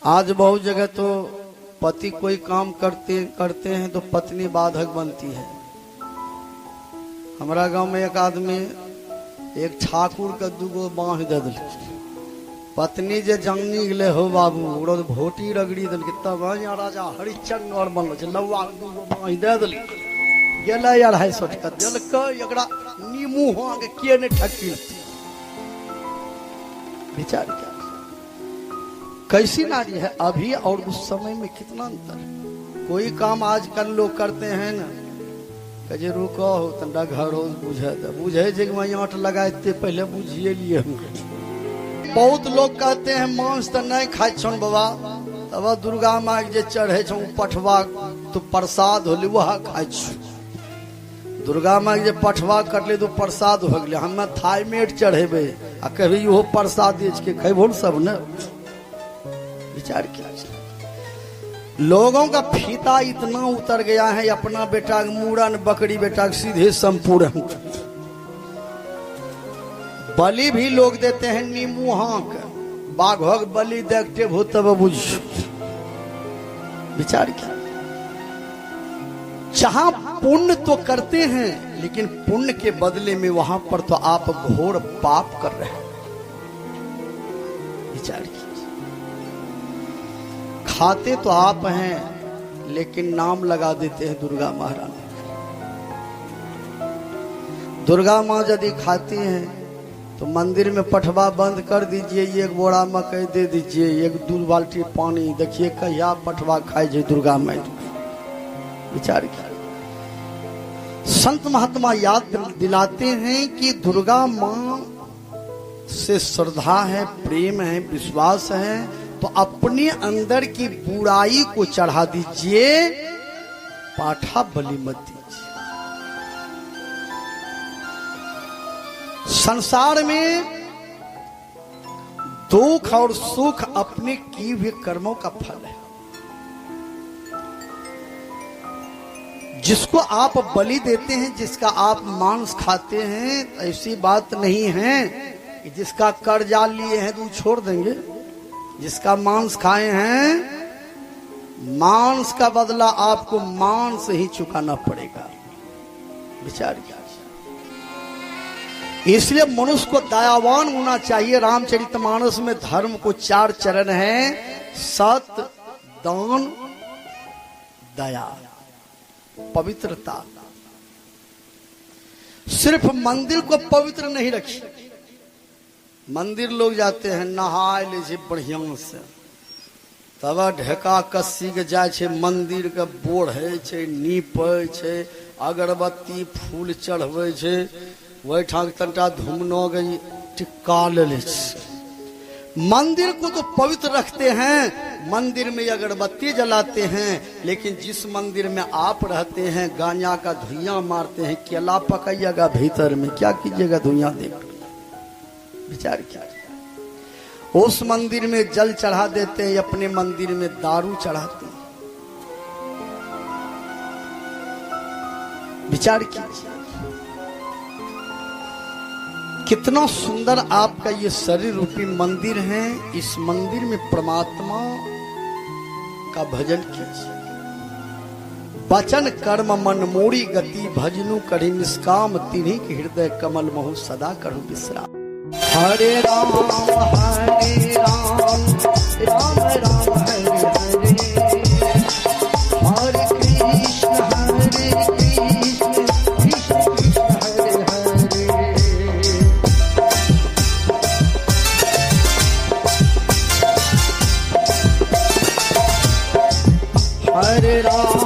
आज बहुत जगह तो पति कोई काम करते हैं तो पत्नी बाधक बनती है। हमारा गांव में एक आदमी एक ठाकुर का दूगो बाँह दे दिल, पत्नी जे जंगनी गले हो बाबू ओकरा भोटी रगड़ी दिल कितना बढ़िया राजा हरिश्चंद्र और बनल छे लौवा दूगो बाँह दे दिल गेले 250 टका दिलक एकरा नीमू हो के ने ठकी विचार क्या कैसी नारी है अभी और उस समय में कितना अंतर। कोई काम आजकल लोग करते हैं ना कहे रुको हो तंडा घर बुझे जे आठ लगाते पहले बुझिए लिए हम। बहुत लोग कहते हैं मांस तो नहीं खाए छन बाबा तब दुर्गा माँ जे चढ़े छो पठवा तो प्रसाद होली वह खाए छो। दुर्गा माँ जे पठवा कटले तो प्रसाद हो गए हमें थाईमेट चढ़ेबे आ कभी वो प्रसाद के खेबो सब न विचार किया। लोगों का फीता इतना उतर गया है अपना बेटा मूड़न बकरी बेटा सीधे संपूर्ण बलि भी लोग देते हैं नीमू हाँक बाघ बलि देखते हो तब बुझ विचार किया। जहां पुण्य तो करते हैं लेकिन पुण्य के बदले में वहां पर तो आप घोर पाप कर रहे हैं। विचार किया। खाते तो आप हैं लेकिन नाम लगा देते हैं दुर्गा महारानी। दुर्गा माँ यदि खाती हैं तो मंदिर में पठवा बंद कर दीजिए, एक बोरा मकई दे दीजिए, एक 2 बाल्टी पानी, देखिए कहिया पठवा खाए जे दुर्गा माँ। विचार किया। संत महात्मा याद दिलाते हैं कि दुर्गा माँ से श्रद्धा है, प्रेम है, विश्वास है तो अपने अंदर की बुराई को चढ़ा दीजिए, पाठा बलि मत दीजिए। संसार में दुख और सुख अपने किए हुए कर्मों का फल है। जिसको आप बलि देते हैं, जिसका आप मांस खाते हैं, ऐसी बात नहीं है कि जिसका कर्जा लिए हैं तो छोड़ देंगे। जिसका मांस खाए हैं मांस का बदला आपको मांस ही चुकाना पड़ेगा। विचार किया। इसलिए मनुष्य को दयावान होना चाहिए। रामचरितमानस में धर्म को 4 चरण है, सत्य, दान, दया, पवित्रता। सिर्फ मंदिर को पवित्र नहीं रखी। मंदिर लोग जाते हैं नहाय ले छे बढ़िया से तब ढेका कस्सी के जाए छे मंदिर के बोढ़े छे, नीपे छे, अगरबत्ती फूल चढ़वे छे, वही ठाक तंटा धूमनो गई टिक्का ले छे। मंदिर को तो पवित्र रखते हैं, मंदिर में अगरबत्ती जलाते हैं, लेकिन जिस मंदिर में आप रहते हैं गांजा का धुइयां मारते हैं, केला पकाइएगा भीतर में, क्या कीजिएगा धुइयां देकर। विचार किया। उस मंदिर में जल चढ़ा देते हैं, अपने मंदिर में दारू चढ़ाते हैं। विचार कीजिए कितना सुंदर आपका ये शरीर रूपी मंदिर है। इस मंदिर में परमात्मा का भजन कीजिए। वचन कर्म मन मोड़ी गति भजनु करी निष्काम तिन्हीं के हृदय कमल महु सदा करू विश्राम। हरे राम हरे राम राम राम हरे हरे, हरे कृष्ण कृष्ण कृष्ण हरे हरे। हरे राम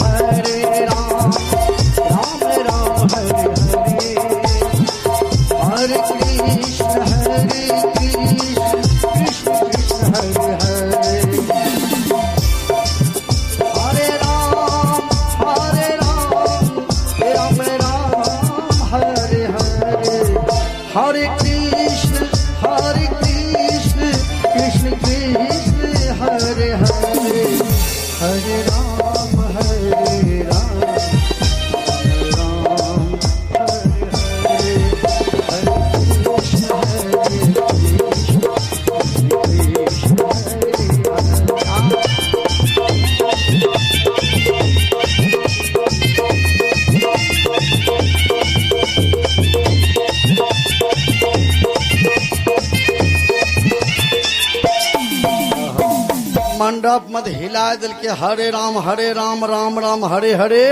हरे राम राम राम हरे हरे, हरे कृष्ण कृष्ण कृष्ण हरे हरे। मंडप मत हिला दिल के हरे राम राम राम हरे हरे।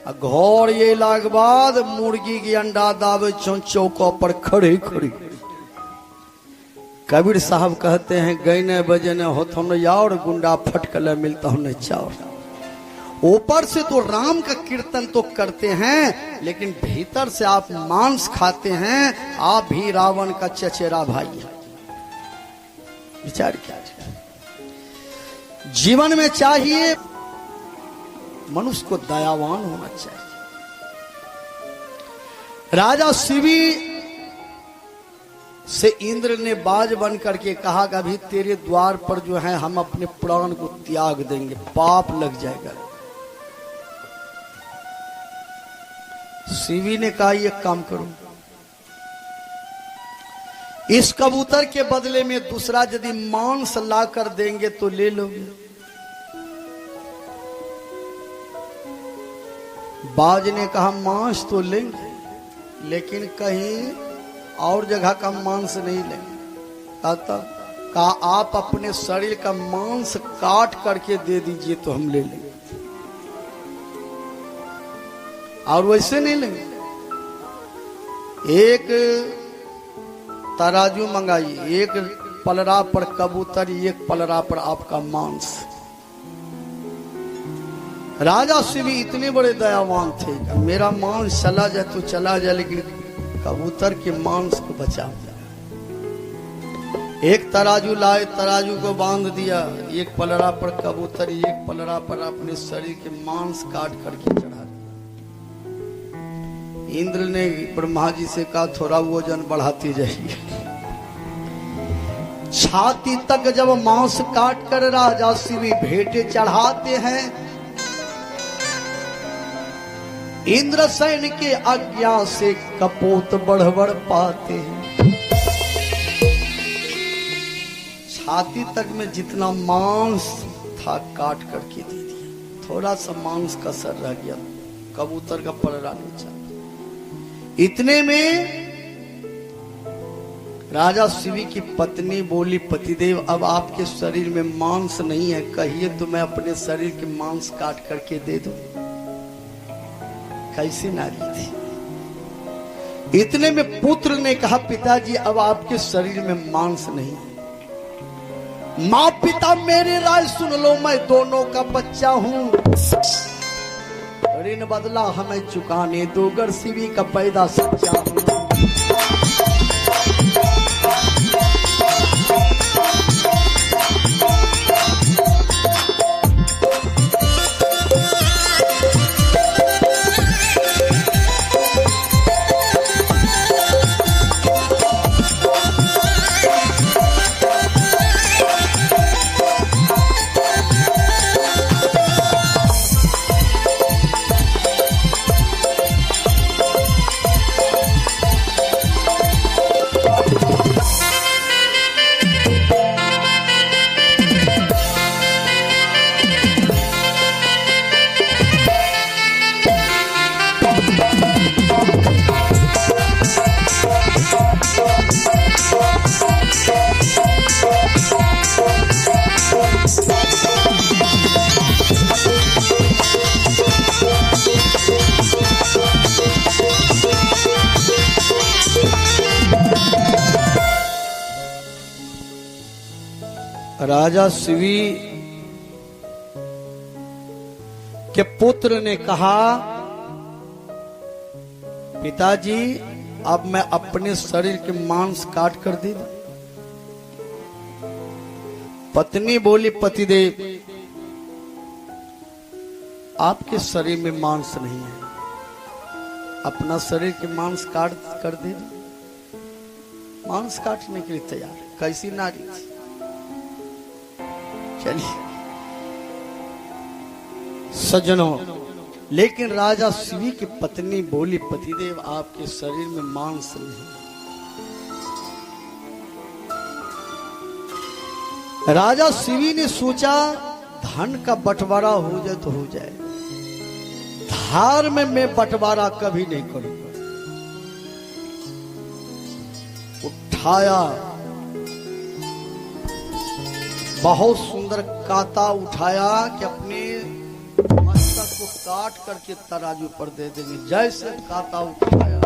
घर ये लाग बाद मुर्गी के अंडा दावे चौको पर खड़े खड़े। कबीर साहब कहते हैं गईने बजने हो तो यार गुंडा फटकले मिलता हूं चार। ऊपर से तो राम का कीर्तन तो करते हैं लेकिन भीतर से आप मांस खाते हैं। आप भी रावण का चचेरा भाई है। विचार क्या जीवन में चाहिए मनुष्य को दयावान होना चाहिए। राजा शिवी से इंद्र ने बाज बन करके कहा कि अभी तेरे द्वार पर जो है हम अपने प्राण को त्याग देंगे, पाप लग जाएगा। शिवी ने कहा ये काम करो, इस कबूतर के बदले में दूसरा यदि मांस ला कर देंगे तो ले लोगे। बाज ने कहा मांस तो लेंगे लेकिन कहीं और जगह का मांस नहीं लेंगे। कहा आप अपने शरीर का मांस काट करके दे दीजिए तो हम ले लेंगे, और वैसे नहीं लेंगे। एक तराजू मंगाइए, एक पलड़ा पर कबूतर, एक पलड़ा पर आपका मांस। राजा शिवी इतने बड़े दयावान थे, मेरा मांस चला जाए तो चला जाए लेकिन कबूतर के मांस को बचा दिया। एक तराजू लाए, तराजू को बांध दिया, एक पलड़ा पर कबूतर, एक पलड़ा पर अपने शरीर के मांस काट करके चढ़ा दिया। इंद्र ने ब्रह्मा जी से कहा थोड़ा वजन बढ़ाती जाइए। छाती तक जब मांस काट कर राजा शिवी भेंटे चढ़ाते हैं, इंद्र सैन के आज्ञा से कपोत बढ़ पाते हैं। छाती तक में जितना मांस था काट करके दे दिया, थोड़ा सा मांस कसर रह गया, कबूतर का पलड़ा नहीं चला। इतने में राजा शिवी की पत्नी बोली पतिदेव अब आपके शरीर में मांस नहीं है, कहिए तो मैं अपने शरीर के मांस काट करके दे दूं। कैसी नारी थी। इतने में पुत्र ने कहा पिताजी अब आपके शरीर में मांस नहीं है। माँ पिता मेरी राय सुन लो, मैं दोनों का बच्चा हूं, ऋण बदला हमें चुकाने दो, गर शिवी का पैदा सच्चा हूं। राजा शिवी के पुत्र ने कहा पिताजी अब मैं अपने शरीर के मांस काट कर दे दूं। पत्नी बोली पतिदेव आपके शरीर में मांस नहीं है, अपना शरीर के मांस काट कर दे दूं। मांस काटने के लिए तैयार। कैसी नारी थी। चलिए सज्जनों, लेकिन राजा शिवी की पत्नी बोली पतिदेव आपके शरीर में मांस नहीं। राजा शिवी ने सोचा धन का बंटवारा हो जाए तो हो जाए, धार में मैं बंटवारा कभी नहीं करूंगा। उठाया बहुत सुंदर काता उठाया कि अपने मस्तक को काट करके तराजू पर दे देंगे। जैसे काता उठाया,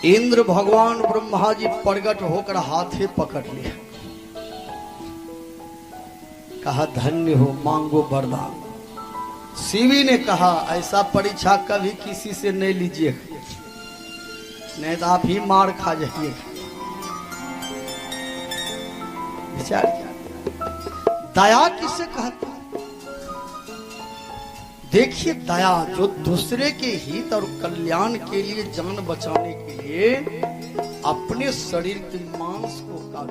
इंद्र भगवान ब्रह्मा जी प्रकट होकर हाथे पकड़ लिया, कहा धन्य हो, मांगो वरदान। शिवी ने कहा ऐसा परीक्षा कभी किसी से नहीं लीजिए, नहीं तो आप ही मार खा जाइए। विचार दया किसे कहते हैं? देखिए दया जो दूसरे के हित और कल्याण के लिए, जान बचाने के लिए अपने शरीर के मांस को काट